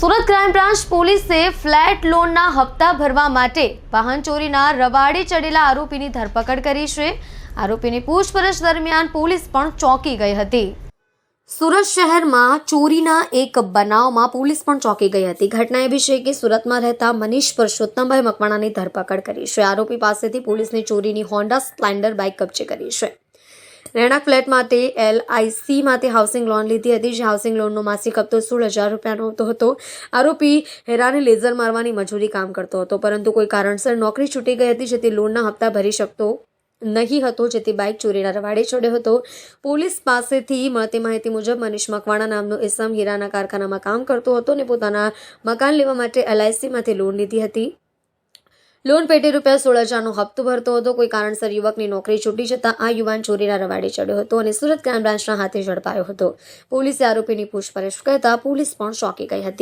Surat crime branch પોલીસે flat લોનના હપ્તા ભરવા માટે વાહન ચોરીના રવાડે ચડેલા આરોપીની ધરપકડ કરી છે। આરોપીની પૂછપરછ દરમિયાન પોલીસ પણ ચોંકી ગઈ હતી। સુરત શહેરમાં ચોરીના એક બનાવમાં પોલીસ પણ ચોંકી ગઈ હતી। ઘટના એવી છે કે સુરતમાં રહેતા મનીષ પરસોત્તમભાઈ મકવાણાની ધરપકડ કરી છે। આરોપી પાસેથી પોલીસની ચોરીની હોન્ડા સ્પ્લેન્ડર બાઇક કબજે કરી છે। રહેણાંક ફ્લેટ માટે LIC માંથી હાઉસિંગ લોન લીધી હતી, જે હાઉસિંગ લોનનો માસિક હપ્તો 16,000 રૂપિયાનો હતો। આરોપી હેરાને લેઝર મારવાની મજૂરી કામ કરતો હતો, પરંતુ કોઈ કારણસર નોકરી છૂટી ગઈ હતી, જેથી લોનના હપ્તા ભરી શકતો નહીં હતો, જેથી બાઇક ચોરીના રવાડે ચડ્યો હતો। પોલીસ પાસેથી મળતી માહિતી મુજબ મનીષ મકવાણા નામનો ઇસમ હીરાના કારખાનામાં કામ કરતો હતો અને પોતાના મકાન લેવા માટે LIC માંથી લોન લીધી હતી। લોન પેટે રૂપિયા 16,000નો હપ્તો ભરતો હતો। કોઈ કારણસર યુવકની નોકરી છૂટી જતા આ યુવાન ચોરીના રવાડે ચડ્યો હતો અને સુરત ક્રાઇમ બ્રાન્ચના હાથે ઝડપાયો હતો। પોલીસે આરોપીની પૂછપરછ કરતા પોલીસ પણ ચોંકી ગઈ હતી।